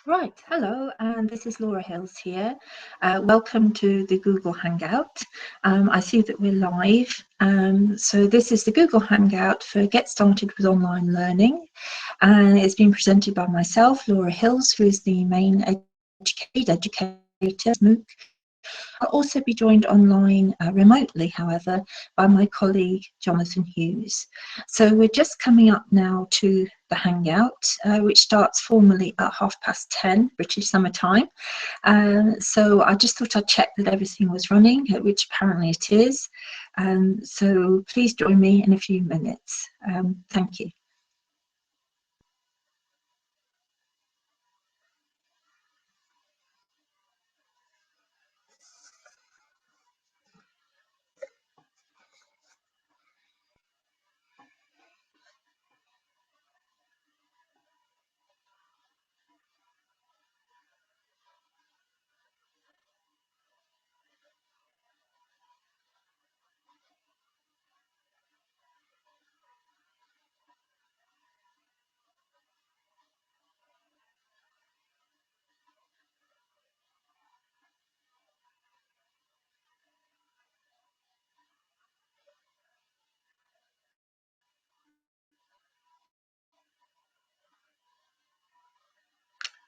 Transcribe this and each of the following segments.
Right, hello, and this is Laura Hills here. Welcome to the Google Hangout. I see that we're live. So this is the Google Hangout for Get Started with Online Learning, and it's been presented by myself, Laura Hills, who is the main educator MOOC. I'll also be joined online remotely, however, by my colleague Jonathan Hughes. So we're just coming up now to the Hangout, which starts formally at 10:30 British Summer Time. So I just thought I'd check that everything was running, which apparently it is. So please join me in a few minutes. Thank you.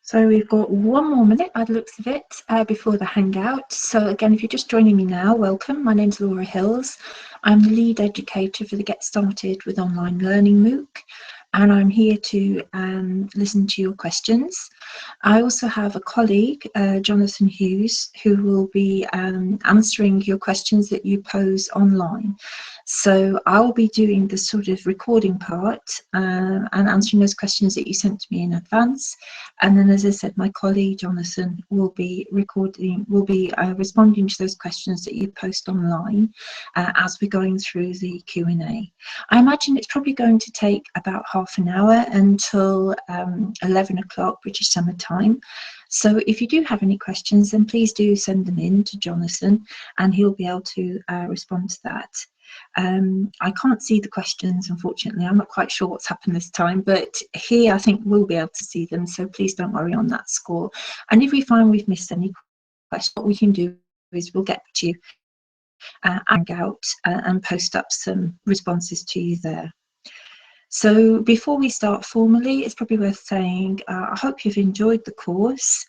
So we've got 1 more minute by the looks of it before the Hangout. So again, if you're just joining me now, welcome. My name's Laura Hills. I'm the lead educator for the Get Started with Online Learning MOOC, and I'm here to listen to your questions. I also have a colleague, Jonathan Hughes, who will be answering your questions that you pose online. So I'll be doing the sort of recording part and answering those questions that you sent to me in advance. And then, as I said, my colleague Jonathan will be responding to those questions that you post online as we're going through the Q&A. I imagine it's probably going to take about half an hour until 11 o'clock British Summer Time. So if you do have any questions, then please do send them in to Jonathan and he'll be able to respond to that. I can't see the questions, unfortunately. I'm not quite sure what's happened this time, but here I think we'll be able to see them, so please don't worry on that score. And if we find we've missed any questions, what we can do is we'll get to you Hangout and post up some responses to you there. So before we start formally, it's probably worth saying I hope you've enjoyed the course.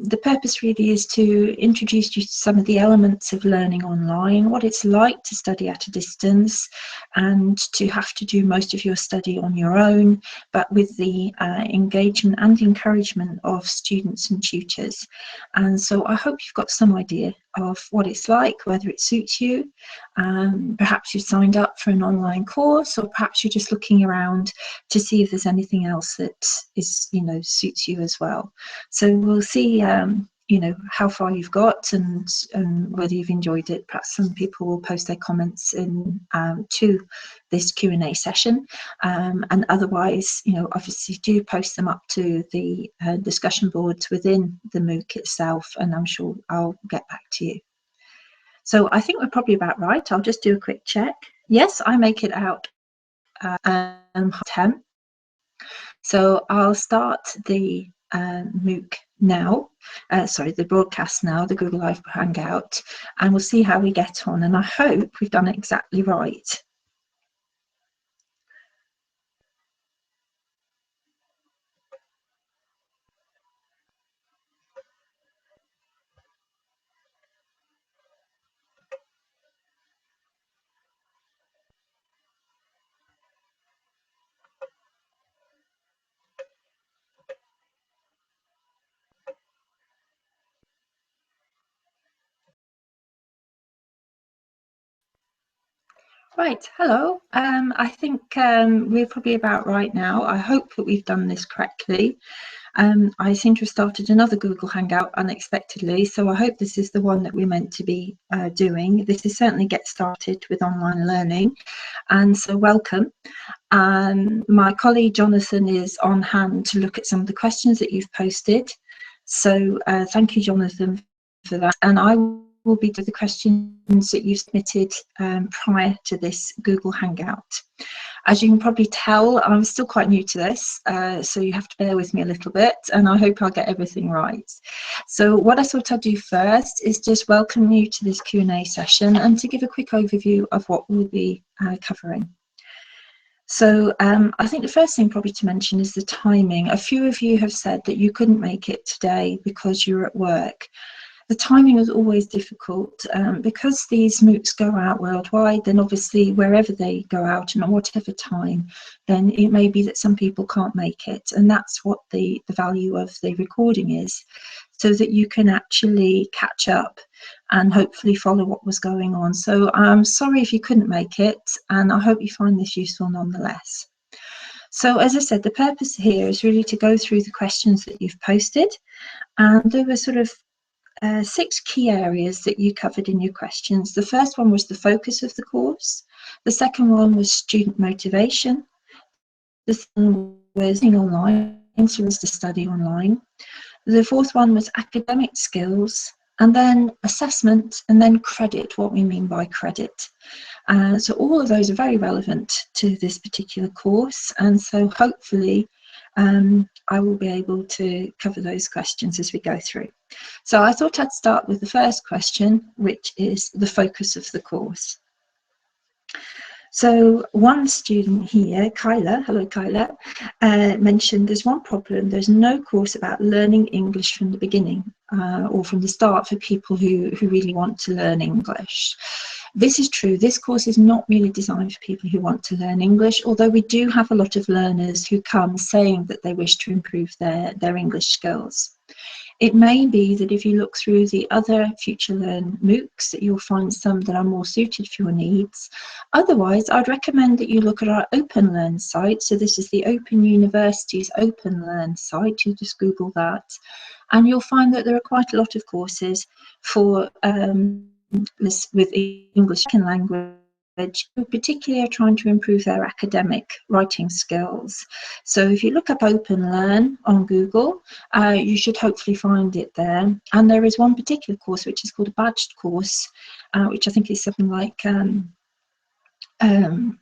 The purpose really is to introduce you to some of the elements of learning online, what it's like to study at a distance and to have to do most of your study on your own, but with the engagement and encouragement of students and tutors. And so I hope you've got some idea of what it's like, whether it suits you. Perhaps you've signed up for an online course, or perhaps you're just looking around to see if there's anything else that is, suits you as well. So we'll see, how far you've got and whether you've enjoyed it. Perhaps some people will post their comments in to this Q&A session, and otherwise, obviously do post them up to the discussion boards within the MOOC itself, and I'm sure I'll get back to you. So I think we're probably about right. I'll just do a quick check. Yes, I make it out 10. So I'll start the MOOC now, the broadcast now, the Google Live Hangout, and we'll see how we get on. And I hope we've done it exactly right. Right, hello. I think we're probably about right now. I hope that we've done this correctly. I seem to have started another Google Hangout unexpectedly, so I hope this is the one that we're meant to be doing. This is certainly Get Started with Online Learning, and so welcome. My colleague Jonathan is on hand to look at some of the questions that you've posted. So thank you, Jonathan, for that. And I will be to the questions that you've submitted prior to this Google Hangout. As you can probably tell, I'm still quite new to this, so you have to bear with me a little bit, and I hope I'll get everything right. So what I thought I'd do first is just welcome you to this Q&A session and to give a quick overview of what we'll be covering. So I think the first thing probably to mention is the timing. A few of you have said that you couldn't make it today because you're at work. The timing is always difficult because these MOOCs go out worldwide, then obviously wherever they go out and at whatever time, then it may be that some people can't make it. And that's what the value of the recording is, so that you can actually catch up and hopefully follow what was going on. So I'm sorry if you couldn't make it, and I hope you find this useful nonetheless. So as I said, the purpose here is really to go through the questions that you've posted, and there were sort of 6 key areas that you covered in your questions. The first one was the focus of the course. The second one was student motivation. The third was online, influence to study online. The fourth one was academic skills, and then assessment, and then credit, what we mean by credit. So all of those are very relevant to this particular course, and so hopefully I will be able to cover those questions as we go through. So I thought I'd start with the first question, which is the focus of the course. So one student here, Kyla, hello Kyla, mentioned there's one problem: there's no course about learning English from the beginning or from the start for people who really want to learn English. This is true. This course is not really designed for people who want to learn English, although we do have a lot of learners who come saying that they wish to improve their English skills. It may be that if you look through the other FutureLearn MOOCs that you'll find some that are more suited for your needs. Otherwise, I'd recommend that you look at our OpenLearn site. So this is the Open University's OpenLearn site. You just Google that, and you'll find that there are quite a lot of courses for with English second language, who particularly are trying to improve their academic writing skills. So if you look up OpenLearn on Google, you should hopefully find it there. And there is one particular course which is called a badged course, which I think is something like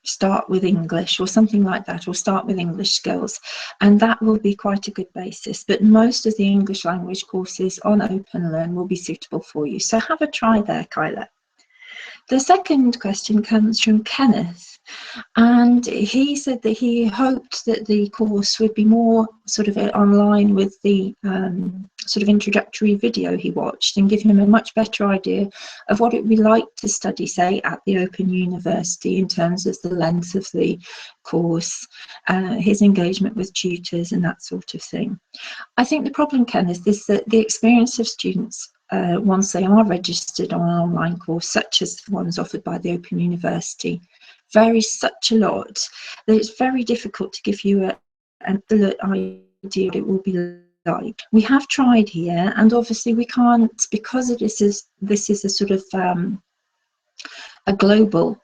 Start with English or something like that, or Start with English Skills, and that will be quite a good basis. But most of the English language courses on OpenLearn will be suitable for you, so have a try there, Kyla. The second question comes from Kenneth, and he said that he hoped that the course would be more sort of online with the sort of introductory video he watched, and give him a much better idea of what it would be like to study, say, at the Open University in terms of the length of the course, his engagement with tutors and that sort of thing. I think the problem, Kenneth, is that the experience of students once they are registered on an online course, such as the ones offered by the Open University, varies such a lot that it's very difficult to give you an idea what it will be like. We have tried here, and obviously we can't, because this is a sort of a global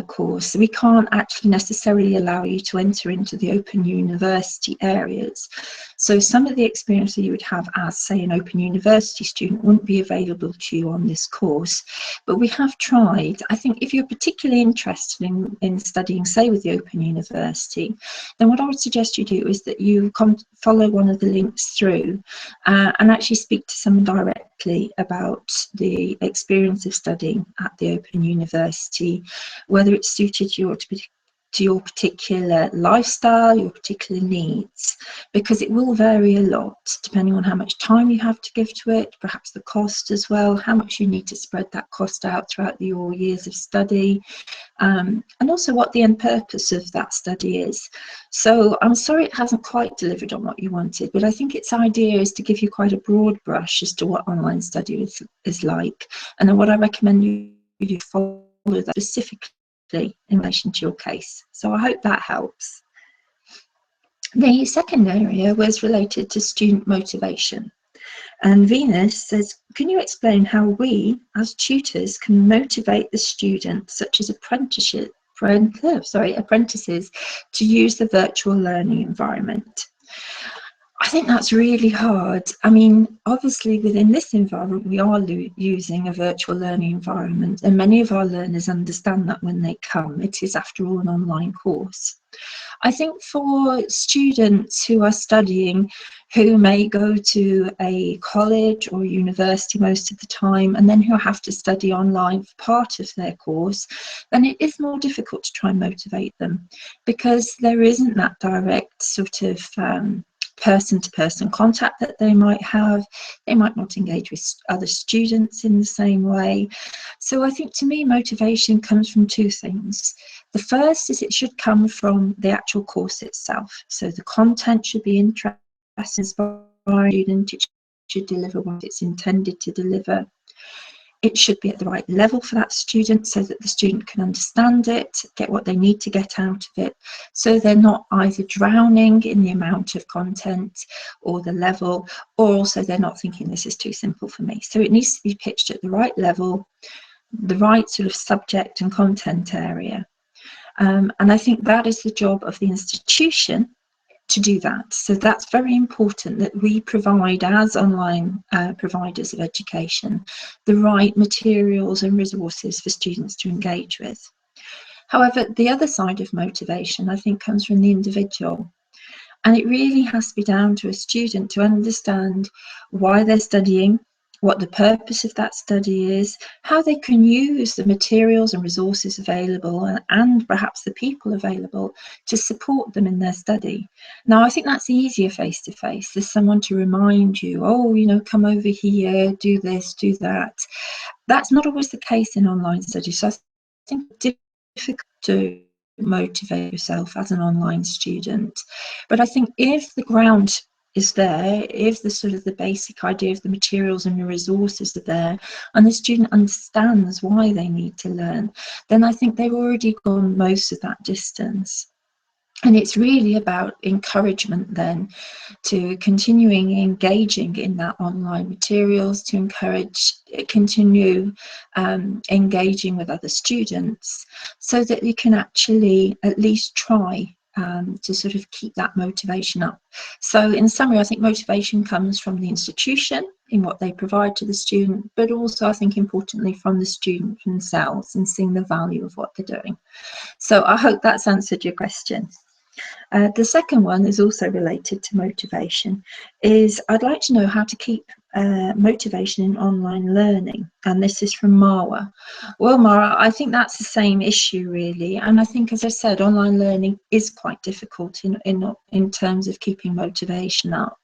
course, we can't actually necessarily allow you to enter into the Open University areas. So some of the experience that you would have as, say, an Open University student wouldn't be available to you on this course. But we have tried. I think if you're particularly interested in studying, say, with the Open University, then what I would suggest you do is that you follow one of the links through and actually speak to someone directly about the experience of studying at the Open University, whether it's suited to your particular lifestyle, your particular needs, because it will vary a lot depending on how much time you have to give to it, perhaps the cost as well, how much you need to spread that cost out throughout your years of study, and also what the end purpose of that study is. So I'm sorry it hasn't quite delivered on what you wanted, but I think its idea is to give you quite a broad brush as to what online study is like, and then what I recommend you do follow that specifically in relation to your case. So I hope that helps. The second area was related to student motivation. And Venus says, can you explain how we as tutors can motivate the students, such as apprentices, to use the virtual learning environment? I think that's really hard. I mean, obviously within this environment, we are using a virtual learning environment, and many of our learners understand that when they come. It is, after all, an online course. I think for students who are studying, who may go to a college or university most of the time, and then who have to study online for part of their course, then it is more difficult to try and motivate them, because there isn't that direct sort of person-to-person contact that they might have. They might not engage with other students in the same way. So I think, to me, motivation comes from two things. The first is it should come from the actual course itself. So the content should be interesting, inspiring the student. It should deliver what it's intended to deliver. It should be at the right level for that student, so that the student can understand it, get what they need to get out of it, so they're not either drowning in the amount of content or the level, or also they're not thinking this is too simple for me. So it needs to be pitched at the right level, the right sort of subject and content area. And I think that is the job of the institution, to do that. So that's very important, that we provide, as online providers of education, the right materials and resources for students to engage with. However, the other side of motivation, I think, comes from the individual. And it really has to be down to a student to understand why they're studying, what the purpose of that study is, how they can use the materials and resources available, and perhaps the people available to support them in their study. Now, I think that's easier face-to-face. There's someone to remind you, oh, you know, come over here, do this, do that. That's not always the case in online studies. So I think it's difficult to motivate yourself as an online student. But I think if the ground is there, if the sort of the basic idea of the materials and the resources are there, and the student understands why they need to learn, then I think they've already gone most of that distance. And it's really about encouragement then to continuing engaging in that online materials, to continue engaging with other students, so that you can actually at least try to sort of keep that motivation up. So in summary, I think motivation comes from the institution in what they provide to the student, but also, I think, importantly, from the student themselves and seeing the value of what they're doing. So I hope that's answered your question. The second one is also related to motivation, is I'd like to know how to keep motivation in online learning, and this is from Marwa. Well, Marwa, I think that's the same issue really, and I think, as I said, online learning is quite difficult in terms of keeping motivation up.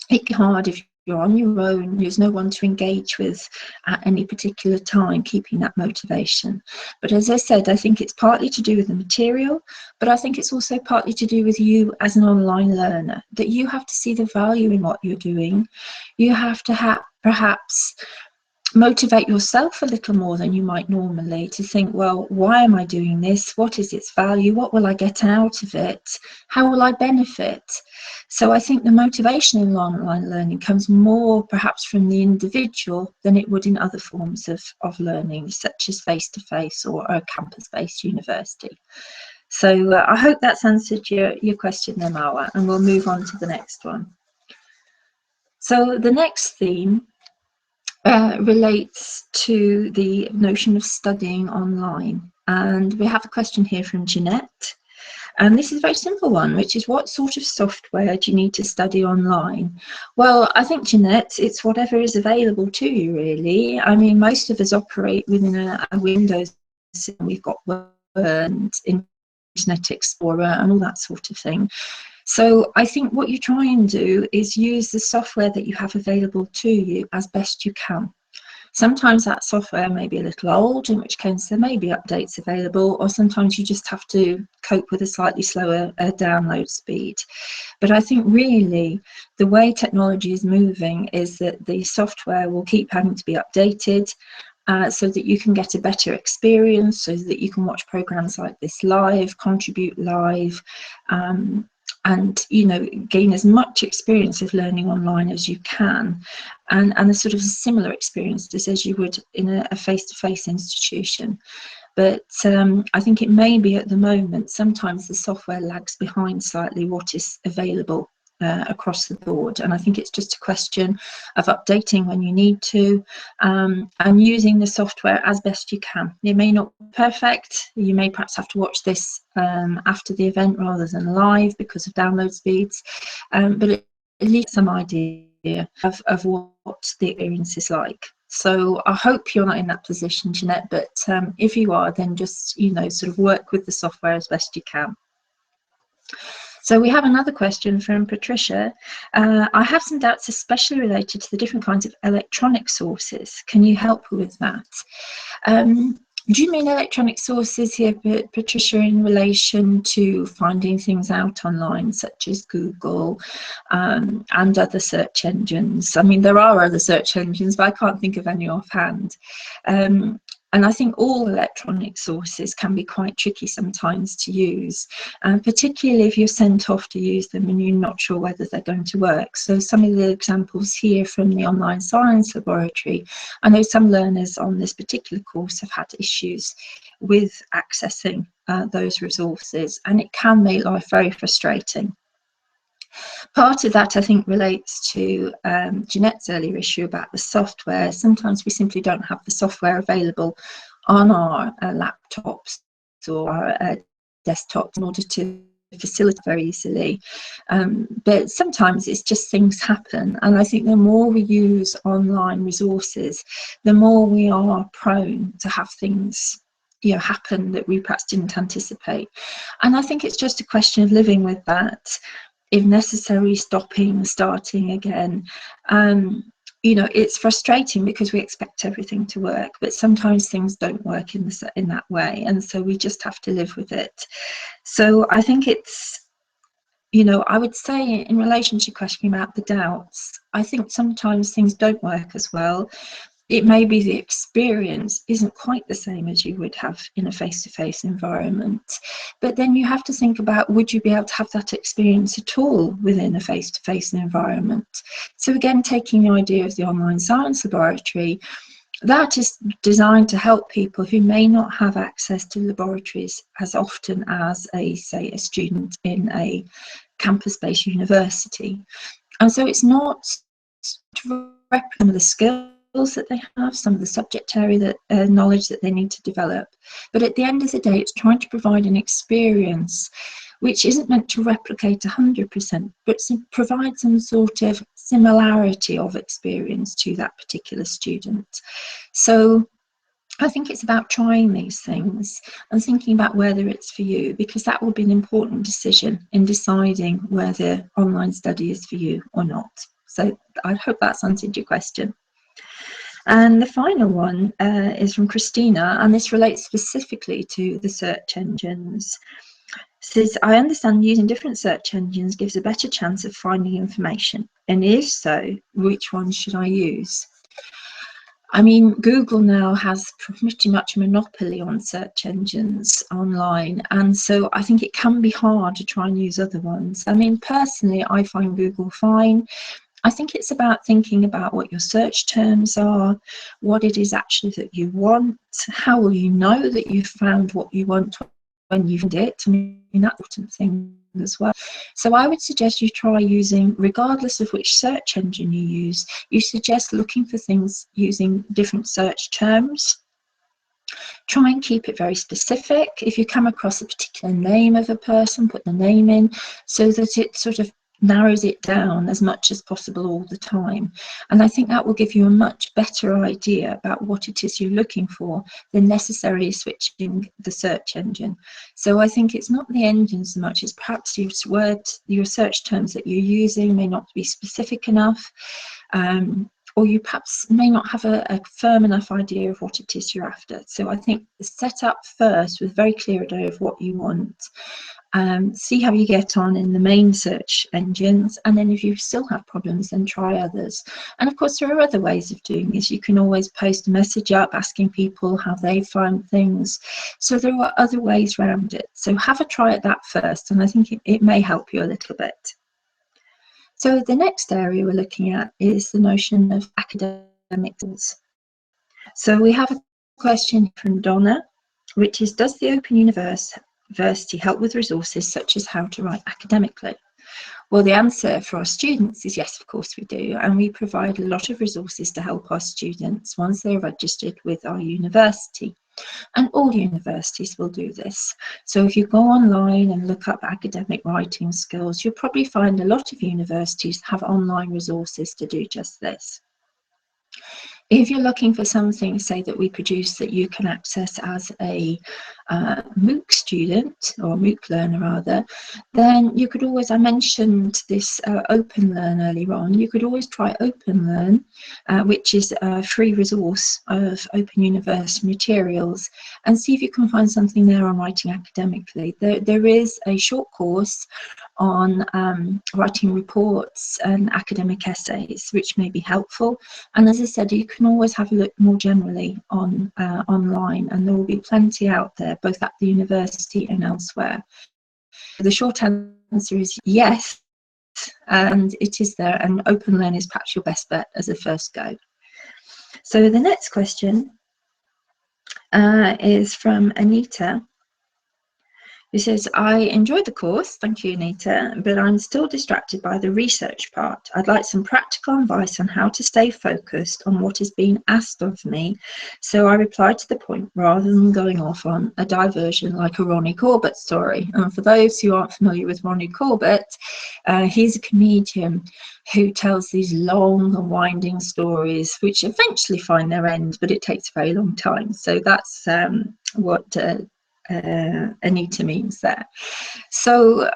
It's hard if you're on your own, there's no one to engage with at any particular time, keeping that motivation. But as I said, I think it's partly to do with the material, but I think it's also partly to do with you as an online learner, that you have to see the value in what you're doing. You have to perhaps motivate yourself a little more than you might normally, to think, well, why am I doing this? What is its value? What will I get out of it? How will I benefit? So I think the motivation in online learning comes more perhaps from the individual than it would in other forms of learning, such as face-to-face or a campus-based university. So I hope that's answered your question there, Marwa, and we'll move on to the next one. So the next theme relates to the notion of studying online. And we have a question here from Jeanette. And this is a very simple one, which is, what sort of software do you need to study online? Well, I think, Jeanette, it's whatever is available to you, really. I mean, most of us operate within a Windows system. We've got Word and Internet Explorer and all that sort of thing. So I think what you try and do is use the software that you have available to you as best you can. Sometimes that software may be a little old, in which case there may be updates available, or sometimes you just have to cope with a slightly slower download speed. But I think really the way technology is moving is that the software will keep having to be updated, so that you can get a better experience, so that you can watch programs like this live, contribute live, and, you know, gain as much experience of learning online as you can, and a sort of similar experience as you would in a face-to-face institution. but I think it may be at the moment sometimes the software lags behind slightly what is available across the board, and I think it's just a question of updating when you need to, and using the software as best you can. It may not be perfect. You may perhaps have to watch this after the event rather than live because of download speeds, but at least some idea of what the experience is like. So I hope you're not in that position, Jeanette, but if you are, then just, you know, sort of work with the software as best you can. So we have another question from Patricia. I have some doubts, especially related to the different kinds of electronic sources. Can you help with that? Do you mean electronic sources here, Patricia, in relation to finding things out online, such as Google and other search engines? I mean, there are other search engines, but I can't think of any offhand. And I think all electronic sources can be quite tricky sometimes to use, particularly if you're sent off to use them and you're not sure whether they're going to work. So some of the examples here from the online science laboratory, I know some learners on this particular course have had issues with accessing those resources, and it can make life very frustrating. Part of that, I think, relates to Jeanette's earlier issue about the software. Sometimes we simply don't have the software available on our laptops or our desktops in order to facilitate very easily. But sometimes it's just things happen. And I think the more we use online resources, the more we are prone to have things, you know, happen that we perhaps didn't anticipate. And I think it's just a question of living with that. If necessary, stopping, starting again. You know, it's frustrating because we expect everything to work, but sometimes things don't work in that way, and so we just have to live with it. So I think it's, you know, I would say in relation to your question about the doubts, I think sometimes things don't work as well. It may be the experience isn't quite the same as you would have in a face-to-face environment, but then you have to think about, would you be able to have that experience at all within a face-to-face environment? So again, taking the idea of the online science laboratory, that is designed to help people who may not have access to laboratories as often as say a student in a campus-based university. And so it's not to replicate the skills that they have, some of the subject area knowledge that they need to develop, but at the end of the day, it's trying to provide an experience which isn't meant to replicate 100%, but provide some sort of similarity of experience to that particular student. So I think it's about trying these things and thinking about whether it's for you, because that will be an important decision in deciding whether online study is for you or not. So I hope that's answered your question. And the final one is from Christina, and this relates specifically to the search engines. It says, I understand using different search engines gives a better chance of finding information, and if so, which one should I use? I mean, Google now has pretty much a monopoly on search engines online, and so I think it can be hard to try and use other ones. I mean, personally, I find Google fine. I think it's about thinking about what your search terms are, what it is actually that you want, how will you know that you've found what you want when you find it. I mean, that's an important thing as well. So I would suggest you try using, regardless of which search engine you use, you suggest looking for things using different search terms. Try and keep it very specific. If you come across a particular name of a person, put the name in so that it sort of narrows it down as much as possible all the time. And I think that will give you a much better idea about what it is you're looking for than necessarily switching the search engine. So I think it's not the engine so much as perhaps your search terms that you're using may not be specific enough, or you perhaps may not have a firm enough idea of what it is you're after. So I think set up first with a very clear idea of what you want. See how you get on in the main search engines, and then if you still have problems, then try others. And of course, there are other ways of doing this. You can always post a message up asking people how they find things. So there are other ways around it. So have a try at that first, and I think it may help you a little bit. So the next area we're looking at is the notion of academic skills. So we have a question from Donna. which is, does the Open University help with resources such as how to write academically? Well, the answer for our students is yes, of course we do, and we provide a lot of resources to help our students once they're registered with our university. And all universities will do this. So if you go online and look up academic writing skills, you'll probably find a lot of universities have online resources to do just this. If you're looking for something, say, that we produce that you can access as a MOOC student, or MOOC learner rather, then you could always, I mentioned this OpenLearn earlier on, you could always try OpenLearn, which is a free resource of Open University materials, and see if you can find something there on writing academically. There is a short course on writing reports and academic essays, which may be helpful. And as I said, you can always have a look more generally on online, and there will be plenty out there, both at the university and elsewhere. The short answer is yes, and it is there, and OpenLearn is perhaps your best bet as a first go. So the next question is from Anita, who says, I enjoyed the course, thank you Anita, but I'm still distracted by the research part. I'd like some practical advice on how to stay focused on what is being asked of me, so I reply to the point rather than going off on a diversion like a Ronnie Corbett story. And for those who aren't familiar with Ronnie Corbett, he's a comedian who tells these long and winding stories which eventually find their end, but it takes a very long time. So that's what Anita means there. So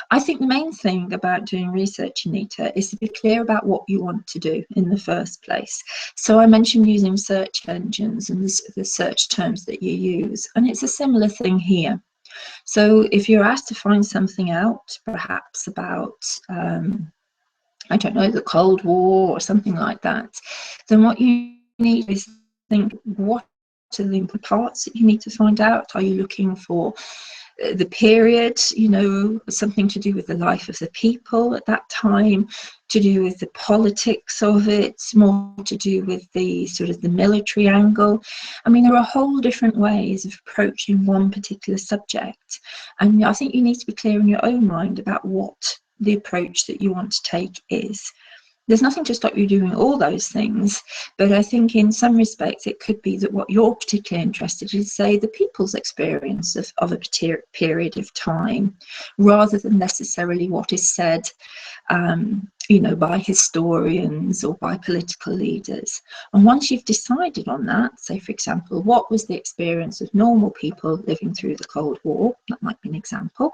I think the main thing about doing research, Anita, is to be clear about what you want to do in the first place. So I mentioned using search engines and the search terms that you use, and it's a similar thing here. So if you're asked to find something out, perhaps about I don't know, the Cold War or something like that, then what you need is think, what are the important parts that you need to find out? Are you looking for the period, you know, something to do with the life of the people at that time, to do with the politics of it, more to do with the sort of the military angle? I mean, there are whole different ways of approaching one particular subject, and I think you need to be clear in your own mind about what the approach that you want to take is. There's nothing to stop you doing all those things, but I think in some respects it could be that what you're particularly interested in is, say, the people's experience of a period of time, rather than necessarily what is said you know, by historians or by political leaders. And once you've decided on that, say for example, what was the experience of normal people living through the Cold War, that might be an example,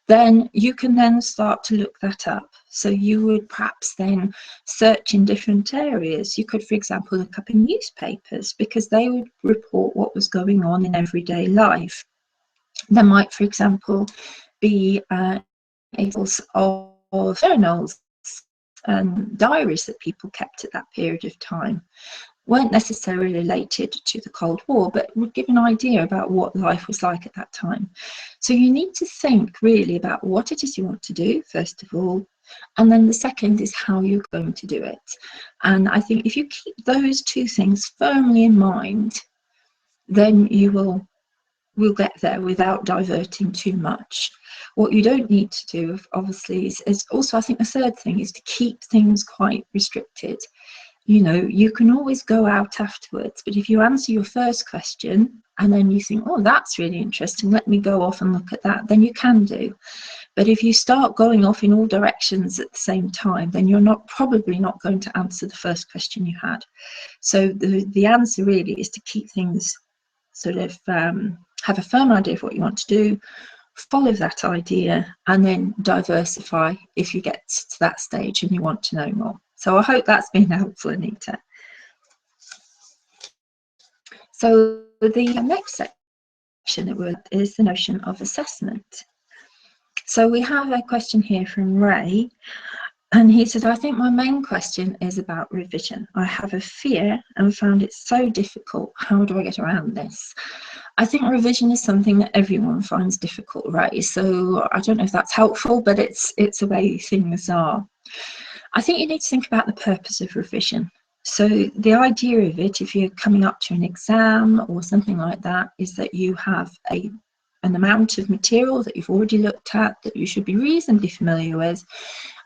then you can then start to look that up. So you would perhaps then search in different areas. You could, for example, look up in newspapers, because they would report what was going on in everyday life. There might, for example, be examples of journals and diaries that people kept at that period of time. Weren't necessarily related to the Cold War, but would give an idea about what life was like at that time. So you need to think really about what it is you want to do, first of all, and then the second is how you're going to do it. And I think if you keep those two things firmly in mind, then you will get there without diverting too much. What you don't need to do, obviously, is also, I think the third thing is to keep things quite restricted. You know, you can always go out afterwards, but if you answer your first question and then you think, oh, that's really interesting, let me go off and look at that, then you can do. But if you start going off in all directions at the same time, then you're probably not going to answer the first question you had. So the answer really is to keep things sort of have a firm idea of what you want to do, follow that idea, and then diversify if you get to that stage and you want to know more. So I hope that's been helpful, Anita. So the next section is the notion of assessment. So we have a question here from Ray, and he says, I think my main question is about revision. I have a fear and found it so difficult. How do I get around this? I think revision is something that everyone finds difficult, right? So I don't know if that's helpful, but it's the way things are. I think you need to think about the purpose of revision. So the idea of it, if you're coming up to an exam or something like that, is that you have an amount of material that you've already looked at, that you should be reasonably familiar with,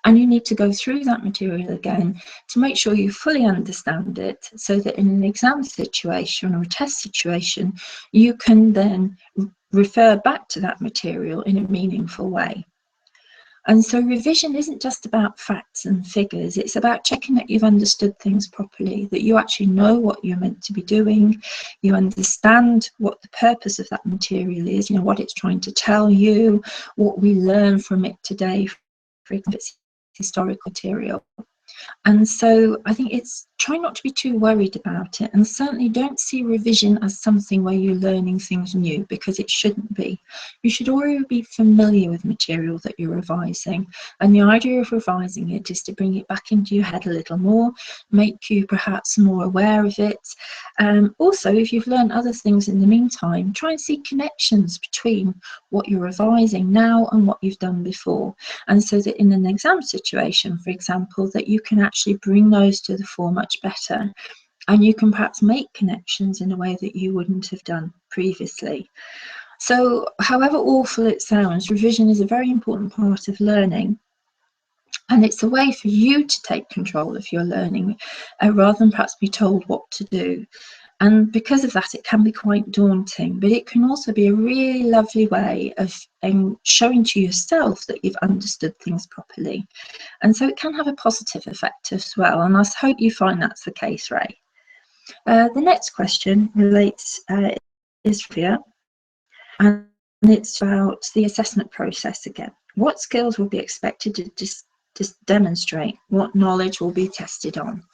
and you need to go through that material again to make sure you fully understand it, so that in an exam situation or a test situation, you can then refer back to that material in a meaningful way. And so revision isn't just about facts and figures, it's about checking that you've understood things properly, that you actually know what you're meant to be doing, you understand what the purpose of that material is, what it's trying to tell you, what we learn from it today, for example, it's historical material. And so I think it's try not to be too worried about it, and certainly don't see revision as something where you're learning things new, because it shouldn't be. You should already be familiar with material that you're revising, and the idea of revising it is to bring it back into your head a little more, make you perhaps more aware of it. Also, if you've learned other things in the meantime, try and see connections between what you're revising now and what you've done before, and so that in an exam situation, for example, that you can actually bring those to the fore much better, and you can perhaps make connections in a way that you wouldn't have done previously. So however awful it sounds, revision is a very important part of learning, and it's a way for you to take control of your learning rather than perhaps be told what to do. And because of that, it can be quite daunting, but it can also be a really lovely way of showing to yourself that you've understood things properly. And so it can have a positive effect as well. And I hope you find that's the case, Ray. The next question relates, is here, and it's about the assessment process again. What skills will be expected to just demonstrate? What knowledge will be tested on?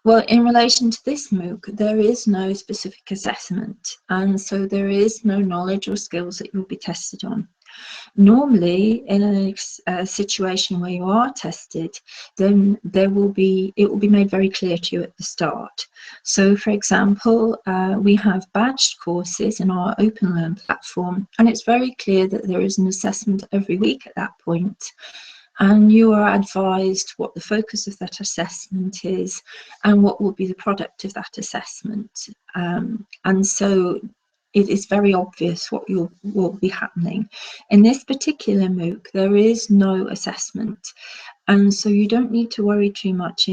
Well, in relation to this MOOC, there is no specific assessment, and so there is no knowledge or skills that you'll be tested on. Normally, in a situation where you are tested, then it will be made very clear to you at the start. So, for example, we have badged courses in our OpenLearn platform, and it's very clear that there is an assessment every week at that point. And you are advised what the focus of that assessment is and what will be the product of that assessment. And so it is very obvious what will be happening. In this particular MOOC, there is no assessment. And so you don't need to worry too much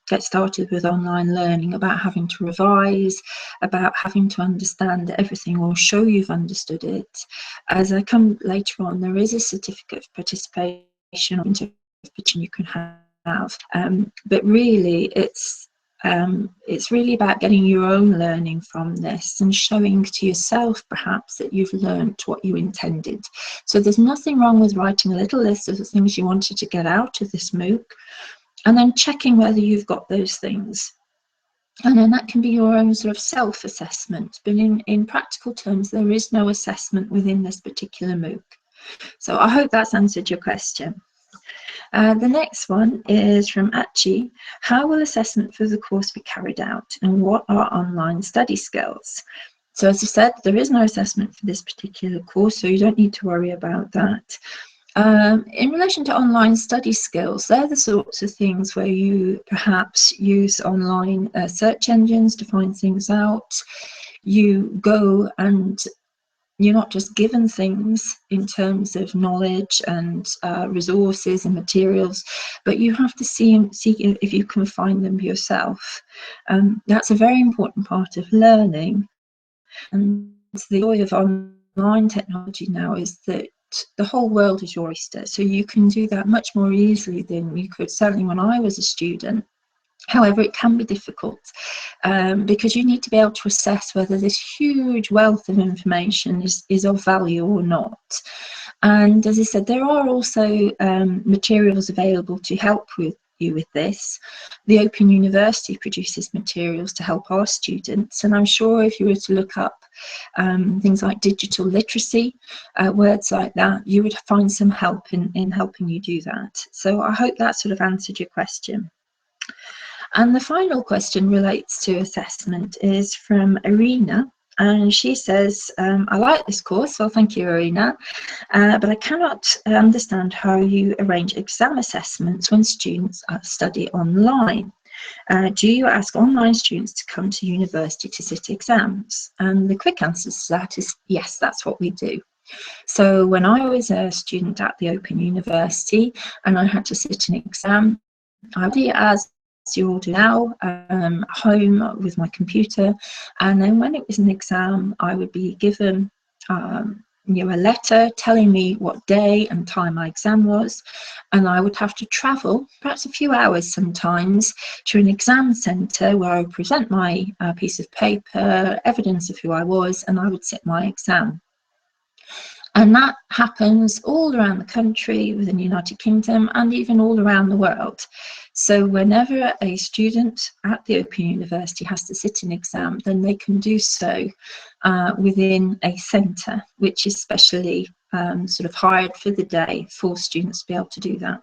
get started with online learning about having to revise, about having to understand everything or show you've understood it. As I come later on, there is a certificate of participation you can have, but really it's really about getting your own learning from this and showing to yourself perhaps that you've learned what you intended. So there's nothing wrong with writing a little list of the things you wanted to get out of this MOOC and then checking whether you've got those things. And then that can be your own sort of self-assessment, but in practical terms there is no assessment within this particular MOOC. So I hope that's answered your question. The next one is from Achi. How will assessment for the course be carried out, and what are online study skills? So as I said, there is no assessment for this particular course, so you don't need to worry about that. In relation to online study skills, they're the sorts of things where you perhaps use online search engines to find things out. You go and you're not just given things in terms of knowledge and resources and materials, but you have to see if you can find them yourself. That's a very important part of learning. And the joy of online technology now is that the whole world is your oyster. So you can do that much more easily than you could, certainly when I was a student. However, it can be difficult because you need to be able to assess whether this huge wealth of information is of value or not. And as I said, there are also materials available to help you with this. The Open University produces materials to help our students, and I'm sure if you were to look up things like digital literacy, words like that, you would find some help in helping you do that. So I hope that sort of answered your question. And the final question relates to assessment, is from Arena, and she says, I like this course, well thank you Arena, but I cannot understand how you arrange exam assessments when students study online. Do you ask online students to come to university to sit exams? And the quick answer to that is yes, that's what we do. So when I was a student at the Open University and I had to sit an exam, I would do as you all do now, home with my computer, and then when it was an exam, I would be given a letter telling me what day and time my exam was, and I would have to travel, perhaps a few hours sometimes, to an exam centre where I would present my piece of paper, evidence of who I was, and I would sit my exam. And that happens all around the country, within the United Kingdom, and even all around the world. So whenever a student at the Open University has to sit an exam, then they can do so within a centre, which is specially sort of hired for the day for students to be able to do that.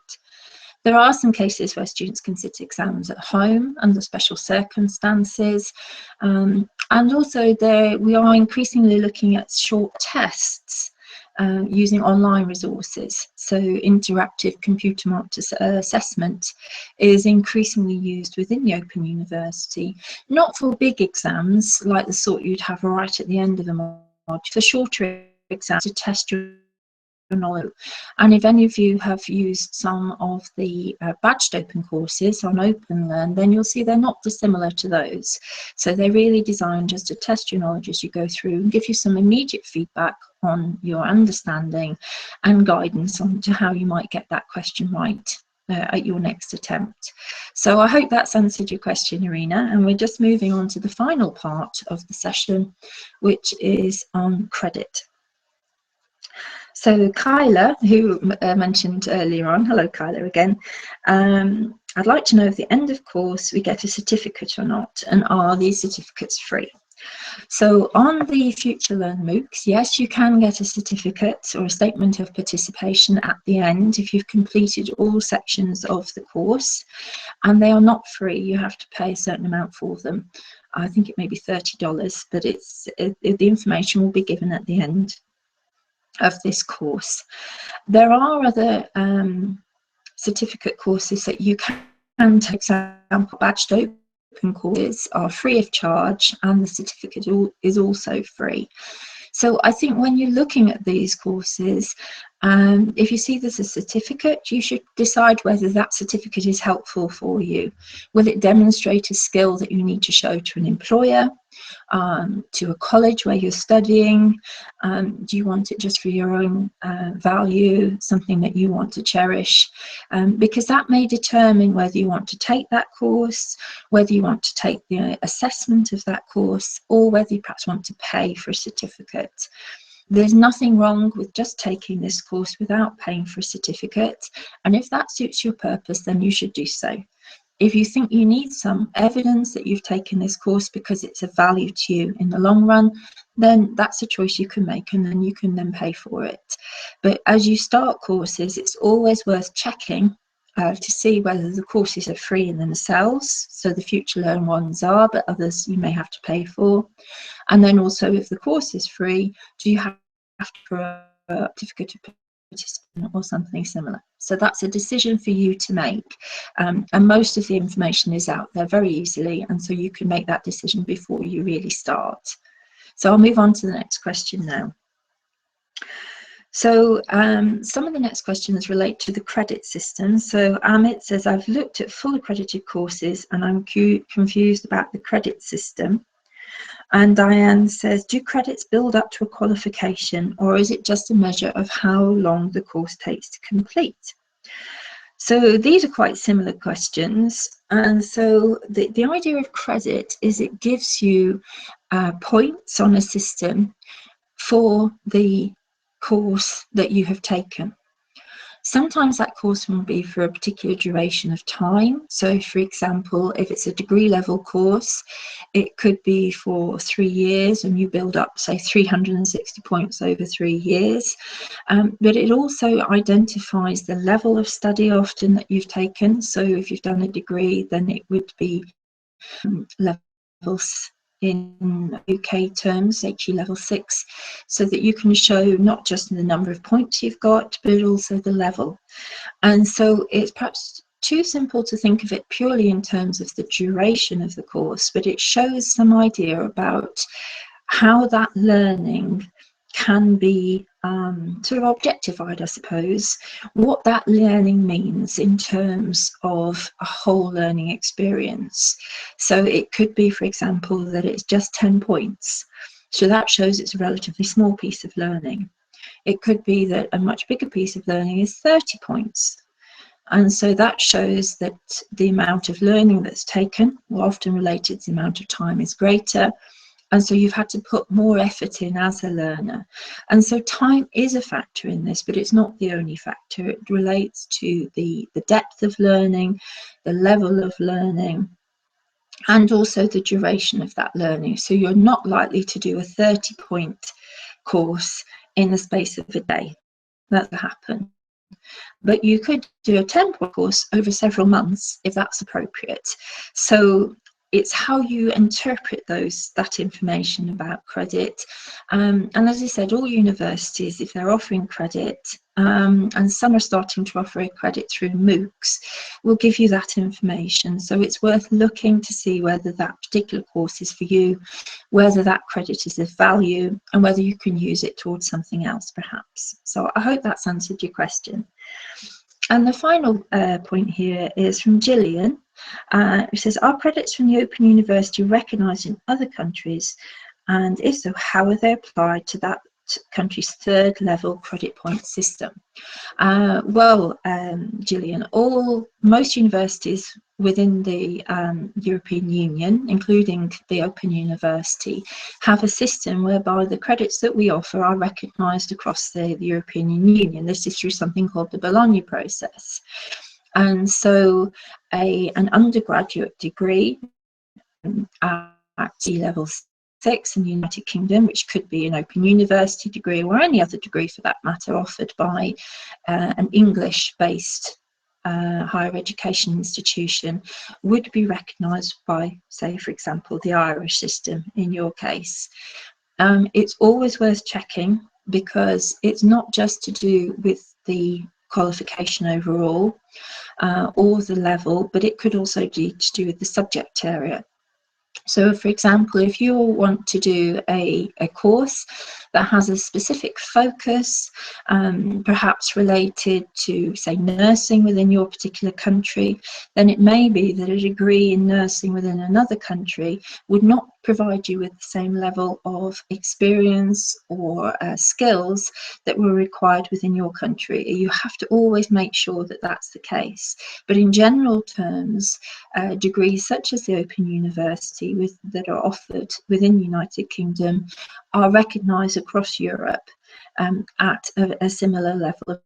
There are some cases where students can sit exams at home under special circumstances, and also we are increasingly looking at short tests using online resources. So interactive computer marked assessment is increasingly used within the Open University, not for big exams like the sort you'd have right at the end of the module, for shorter exams to test your knowledge. And if any of you have used some of the badged open courses on OpenLearn, then you'll see they're not dissimilar to those. So they're really designed just to test your knowledge as you go through and give you some immediate feedback on your understanding and guidance on to how you might get that question right at your next attempt. So I hope that's answered your question, Irina, and we're just moving on to the final part of the session, which is on credit. So Kyla, who mentioned earlier on, hello Kyla again, I'd like to know if at the end of course we get a certificate or not, and are these certificates free? So on the FutureLearn MOOCs, yes, you can get a certificate or a statement of participation at the end if you've completed all sections of the course, and they are not free. You have to pay a certain amount for them. I think it may be $30, but the information will be given at the end of this course. There are other certificate courses that you can take. For example, badged open courses are free of charge, and the certificate is also free. So I think when you're looking at these courses, if you see there's a certificate, you should decide whether that certificate is helpful for you. Will it demonstrate a skill that you need to show to an employer, to a college where you're studying? Do you want it just for your own value, something that you want to cherish? Because that may determine whether you want to take that course, whether you want to take the assessment of that course, or whether you perhaps want to pay for a certificate. There's nothing wrong with just taking this course without paying for a certificate, and if that suits your purpose, then you should do so. If you think you need some evidence that you've taken this course because it's of value to you in the long run, then that's a choice you can make, and then you can then pay for it. But as you start courses, it's always worth checking to see whether the courses are free in themselves. So the FutureLearn ones are, but others you may have to pay for. And then also, if the course is free, do you have to a certificate of participant or something similar? So that's a decision for you to make, and most of the information is out there very easily, and so you can make that decision before you really start. So I'll move on to the next question now. So some of the next questions relate to the credit system. So Amit says, I've looked at full accredited courses and I'm confused about the credit system. And Diane says, do credits build up to a qualification, or is it just a measure of how long the course takes to complete? So these are quite similar questions. And so the idea of credit is it gives you points on a system for the course that you have taken. Sometimes that course will be for a particular duration of time. So for example, if it's a degree level course, it could be for 3 years and you build up, say, 360 points over 3 years. But it also identifies the level of study often that you've taken. So if you've done a degree, then it would be levels in UK terms, HE level 6, so that you can show not just the number of points you've got, but also the level. And so it's perhaps too simple to think of it purely in terms of the duration of the course, but it shows some idea about how that learning can be sort of objectified, I suppose, what that learning means in terms of a whole learning experience. So it could be, for example, that it's just 10 points. So that shows it's a relatively small piece of learning. It could be that a much bigger piece of learning is 30 points. And so that shows that the amount of learning that's taken, often related to the amount of time, is greater. And so you've had to put more effort in as a learner. And so time is a factor in this, but it's not the only factor. It relates to the depth of learning, the level of learning, and also the duration of that learning. So you're not likely to do a 30-point course in the space of a day. That will happen. But you could do a 10-point course over several months if that's appropriate. So it's how you interpret that information about credit. And as I said, all universities, if they're offering credit, and some are starting to offer a credit through MOOCs, will give you that information. So it's worth looking to see whether that particular course is for you, whether that credit is of value, and whether you can use it towards something else perhaps. So I hope that's answered your question. And the final point here is from Gillian, who says, are credits from the Open University recognised in other countries? And if so, how are they applied to that country's third level credit point system? Well, Gillian, most universities within the European Union, including the Open University, have a system whereby the credits that we offer are recognised across the European Union. This is through something called the Bologna process. And so an undergraduate degree at C level 6 in the United Kingdom, which could be an Open University degree or any other degree for that matter offered by an English-based higher education institution, would be recognised by, say, for example, the Irish system in your case. It's always worth checking, because it's not just to do with the qualification overall or the level, but it could also be to do with the subject area. So, for example, if you want to do a course that has a specific focus, perhaps related to, say, nursing within your particular country, then it may be that a degree in nursing within another country would not provide you with the same level of experience or skills that were required within your country. You have to always make sure that that's the case. But in general terms, degrees such as the Open University that are offered within the United Kingdom are recognised across Europe at a similar level.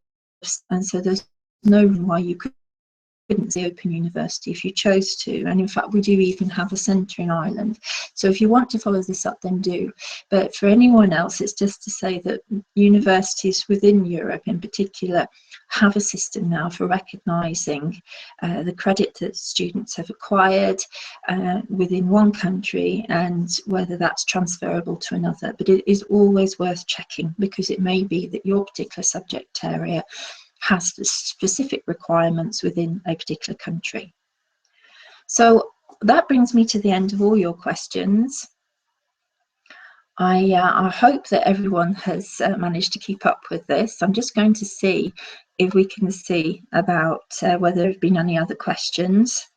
And so there's no reason why you couldn't see Open University if you chose to. And in fact, we do even have a centre in Ireland. So if you want to follow this up, then do. But for anyone else, it's just to say that universities within Europe in particular have a system now for recognising the credit that students have acquired within one country and whether that's transferable to another. But it is always worth checking, because it may be that your particular subject area has specific requirements within a particular country. So that brings me to the end of all your questions. I hope that everyone has managed to keep up with this. I'm just going to see if we can see about whether there have been any other questions.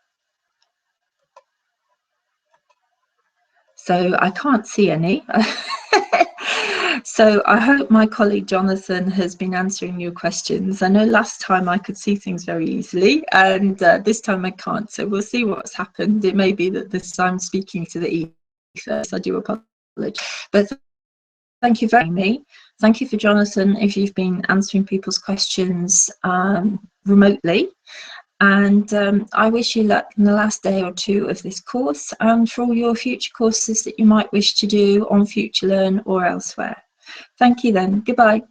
So I can't see any. So I hope my colleague Jonathan has been answering your questions. I know last time I could see things very easily, and this time I can't. So we'll see what's happened. It may be that this time I'm speaking to the ether, so I do apologise. But thank you very much. Thank you for Jonathan if you've been answering people's questions remotely. And I wish you luck in the last day or two of this course and for all your future courses that you might wish to do on FutureLearn or elsewhere. Thank you then. Goodbye.